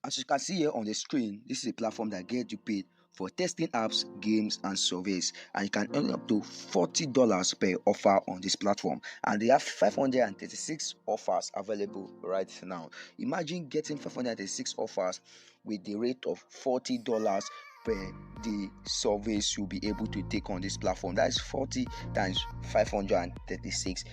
As you can see here on the screen, this is a platform that gets you paid for testing apps, games, and surveys, and you can earn up to $40 per offer on this platform. And they have 536 offers available right now. Imagine getting 536 offers with the rate of $40 per the surveys you'll be able to take on this platform. That is 40 times $536.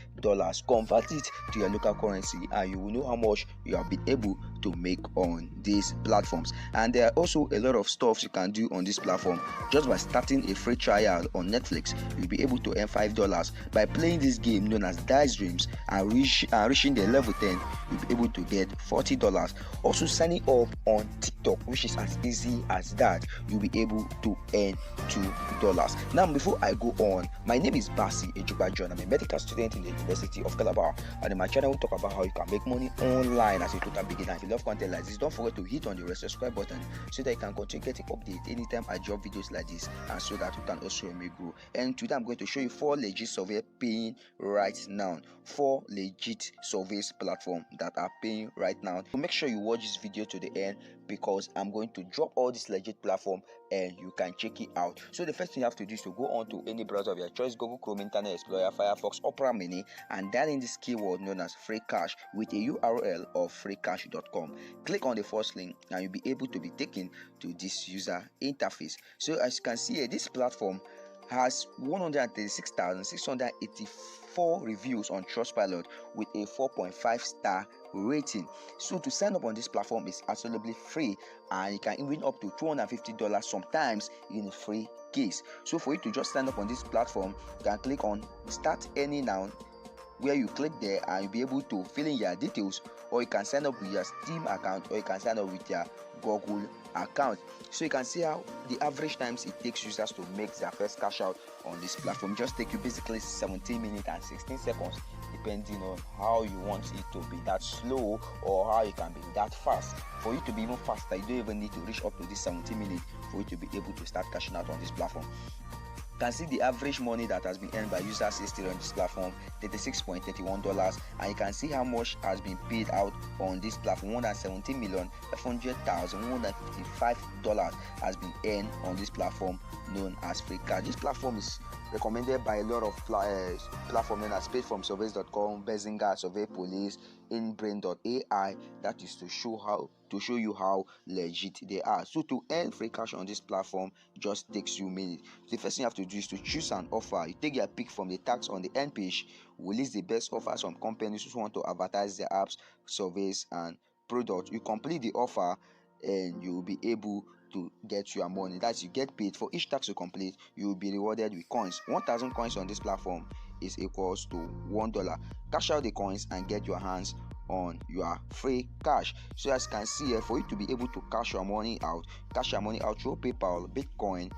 Convert it to your local currency and you will know how much you have been able to make on these platforms. And there are also a lot of stuff you can do on this platform. Just by starting a free trial on Netflix, you'll be able to earn $5. By playing this game known as Dice Dreams and reaching the level 10, you'll be able to get $40. Also signing up on TikTok, which is as easy as that, you'll be able to earn $2. Now, before I go on, my name is Basi Ejubajon. I'm a medical student in the University of Calabar, and in my channel we talk about how you can make money online as a total beginner. If you love content like this, don't forget to hit on the red subscribe button so that you can continue getting updates anytime I drop videos like this, and so that you can also help me grow. And today I'm going to show you 4 legit survey paying right now. 4 legit surveys platform that are paying right now. So make sure you watch this video to the end, because I'm going to drop all this legit platform and you can check it out. So the first thing you have to do is to go on to any browser of your choice: Google Chrome, Internet Explorer, Firefox, Opera Mini, and dial in this keyword known as free cash with a URL of freecash.com. Click on the first link and you'll be able to be taken to this user interface. So as you can see here, this platform has 136,684 reviews on Trustpilot with a 4.5 star rating. So to sign up on this platform is absolutely free, and you can win up to $250 sometimes in a free case. So for you to just sign up on this platform, you can click on start earning now, where you click there and you'll be able to fill in your details, or you can sign up with your Steam account, or you can sign up with your Google account. So you can see how the average times it takes users to make their first cash out on this platform. Just take you basically 17 minutes and 16 seconds, depending on how you want it to be that slow or how you can be that fast. For you to be even faster, you don't even need to reach up to this 17 minutes for you to be able to start cashing out on this platform. You can see the average money that has been earned by users yesterday on this platform, $36.31, and you can see how much has been paid out on this platform. $117,500,155 has been earned on this platform known as free cash. This platform is recommended by a lot of platforms known as paidfromsurveys.com, Benzinga, Survey Police, InBrain.ai. That is to show you how legit they are. So to earn free cash on this platform just takes you minutes. The first thing you have to do is to choose an offer. You take your pick from the tags on the end page. We list the best offers from companies who want to advertise their apps, surveys, and products. You complete the offer and you will be able to get your money. That's, you get paid for each task you complete. You will be rewarded with coins. 1,000 coins on this platform is equals to $1. Cash out the coins and get your hands on your free cash. So as you can see here, for you to be able to cash your money out through PayPal, Bitcoin,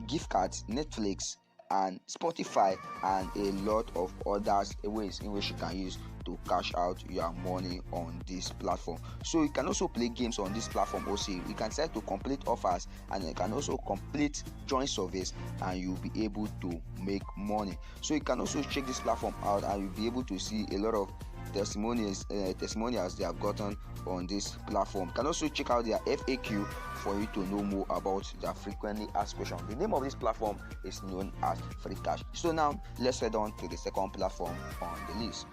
gift cards, Netflix, and Spotify, and a lot of other ways in which you can use to cash out your money on this platform. So you can also play games on this platform. Also, you can set to complete offers, and you can also complete joint surveys, and you'll be able to make money. So you can also check this platform out and you'll be able to see a lot of testimonials they have gotten on this platform. You can also check out their FAQ for you to know more about their frequently asked questions. The name of this platform is known as Free Cash. So now let's head on to the second platform on the list.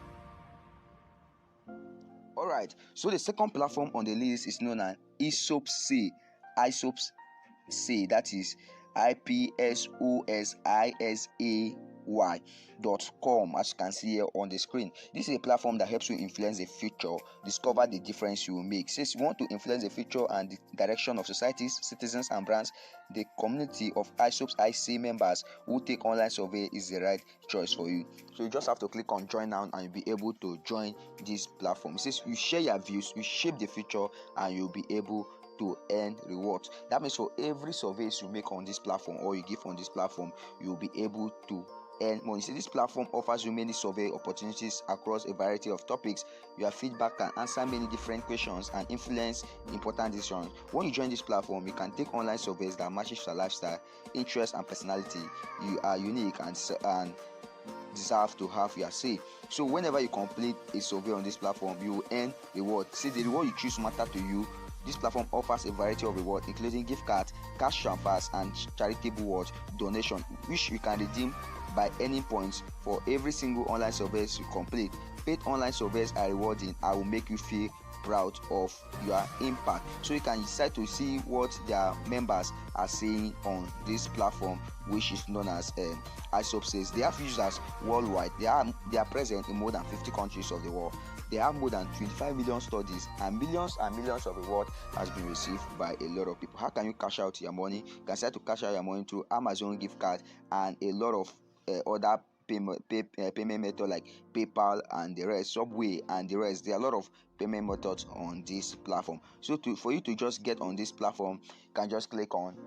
Alright, so the second platform on the list is known as ISOPSay. ISOPSay, that is IPSOSISAY.com, as you can see here on the screen. This is a platform that helps you influence the future, discover the difference you will make. Since you want to influence the future and the direction of societies, citizens, and brands, the community of ISOPSay members who take online survey is the right choice for you. So you just have to click on join now and you'll be able to join this platform. It says you share your views, you shape the future, and you'll be able to earn rewards. That means for every surveys you make on this platform or you give on this platform, you'll be able to earn money. See, this platform offers you many survey opportunities across a variety of topics. Your feedback can answer many different questions and influence important decisions. When you join this platform, you can take online surveys that matches your lifestyle, interest, and personality. You are unique and deserve to have your say. So whenever you complete a survey on this platform, you will earn reward. See, the reward you choose matter to you This platform offers a variety of rewards, including gift cards, cash transfers, and charitable watch donation, which you can redeem by any points for every single online surveys you complete. Paid online surveys are rewarding and will make you feel proud of your impact. So you can decide to see what their members are saying on this platform, which is known as iSupSales. They have users worldwide. They are present in more than 50 countries of the world. They have more than 25 million studies, and millions of reward has been received by a lot of people. How can you cash out your money? You can start to cash out your money through Amazon gift card and a lot of other payment method like PayPal and the rest, Subway and the rest. There are a lot of payment methods on this platform. So for you to just get on this platform, you can just click on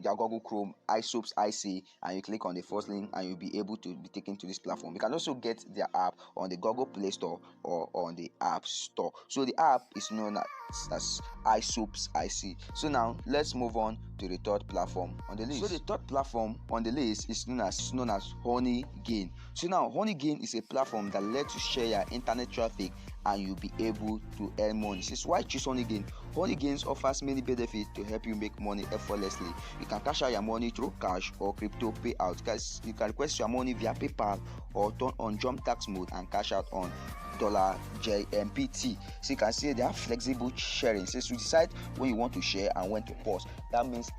your Google Chrome iSupsIC, and you click on the first link and you'll be able to be taken to this platform. You can also get their app on the Google Play Store or on the App Store. So the app is known as iSupsIC. So now let's move on to the third platform on the list. So the third platform on the list is known as HoneyGain. So now HoneyGain is a platform that lets you share your internet traffic and you'll be able to earn money. This is why I choose HoneyGain. HoneyGain offers many benefits to help you make money effortlessly. You can cash out your money through cash or crypto payout. Guys, you can request your money via PayPal or turn on jump tax mode and cash out on $JMPT. So you can see they have flexible sharing. Since you decide when you want to share and when to pause, that means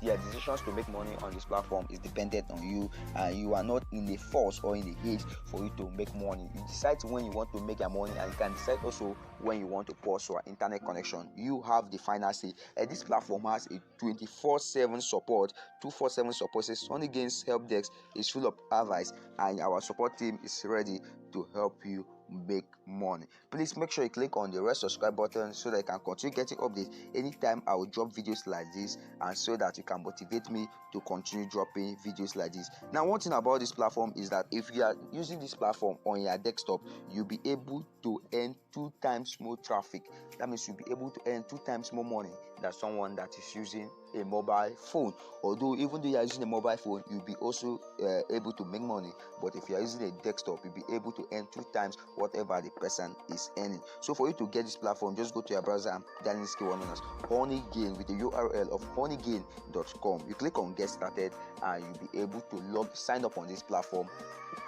your decisions to make money on this platform is dependent on you, and you are not in a force or in a haste for you to make money. You decide when you want to make your money, and you can decide also when you want to pause your internet connection. You have the final say. And this platform has a 24/7 support, 247 support. HoneyGain's help desk is full of advice, and our support team is ready to help you make money. Please make sure you click on the red subscribe button so that you can continue getting updates anytime I will drop videos like this, and so that you can motivate me to continue dropping videos like this. Now, one thing about this platform is that if you are using this platform on your desktop, you'll be able to earn 2 times more traffic. That means you'll be able to earn 2 times more money than someone that is using a mobile phone. Although even though you are using a mobile phone, you'll be also able to make money, but if you are using a desktop, you'll be able to earn 2 times whatever the person is earning. So for you to get this platform, just go to your browser and dial in this keyword known as HoneyGain with the URL of honeygain.com. You click on get started and you'll be able to sign up on this platform,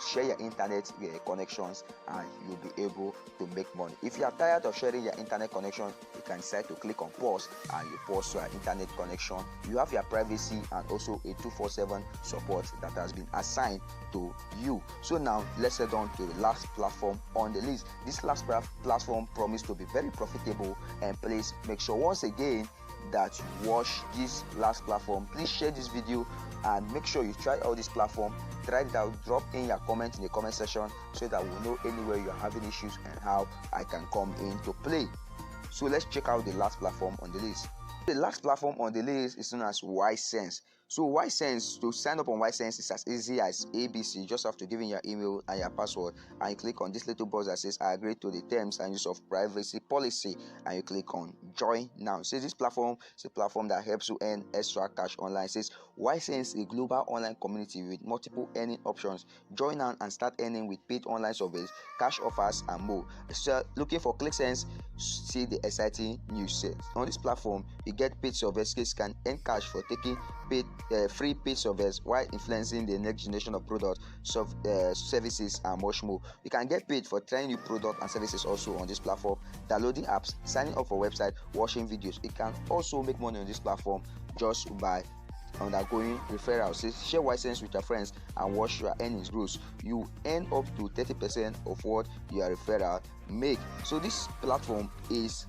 share your internet connections, and you'll be able to make money. If you are tired of sharing your internet connection, you can decide to click on pause and you pause your internet connection. You have your privacy and also a 247 support that has been assigned to you. So now let's head on to the last platform on the list. This last platform promised to be very profitable, and please make sure once again that you watch this last platform. Please share this video and make sure you try out this platform. Try it out, drop in your comment in the comment section so that we'll know anywhere you're having issues and how I can come in to play. So let's check out the last platform on the list. The last platform on the list is known as Ysense. So Ysense, to sign up on Ysense is as easy as ABC. You just have to give in your email and your password, and you click on this little box that says I agree to the terms and use of privacy policy, and you click on join now. So this platform is a platform that helps you earn extra cash online. It says Ysense is a global online community with multiple earning options. Join now and start earning with paid online surveys, cash offers, and more. So looking for ClickSense, see the exciting news. On this platform, you get paid surveys. You can earn cash for taking free paid surveys while influencing the next generation of products, services, and much more. You can get paid for trying new products and services also on this platform, downloading apps, signing up for website, watching videos. You can also make money on this platform just by undergoing referrals. Share Ysense with your friends and watch your earnings grow. You earn up to 30% of what your referral make. So this platform is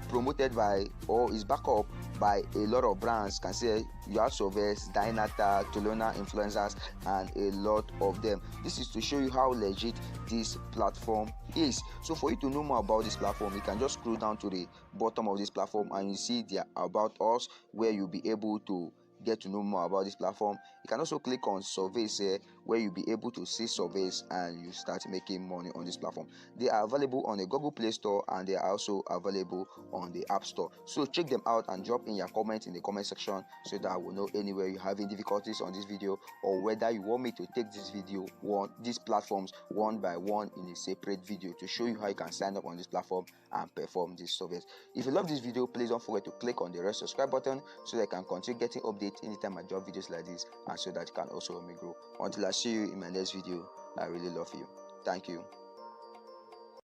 promoted by, or is backed up by, a lot of brands. Can say you have Surveys, Dynata, Tolona influencers, and a lot of them. This is to show you how legit this platform is. So for you to know more about this platform, you can just scroll down to the bottom of this platform and you see the About Us, where you'll be able to get to know more about this platform, you can also click on surveys here, where you'll be able to see surveys and you start making money on this platform. They are available on the Google Play Store and they are also available on the App Store. So check them out and drop in your comment in the comment section so that I will know anywhere you're having difficulties on this video, or whether you want me to take these platforms one by one in a separate video to show you how you can sign up on this platform and perform these surveys. If you love this video, please don't forget to click on the red subscribe button so that you can continue getting updates anytime I drop videos like this, and so that you can also help me grow. Until I see you in my next video, I really love you. Thank you.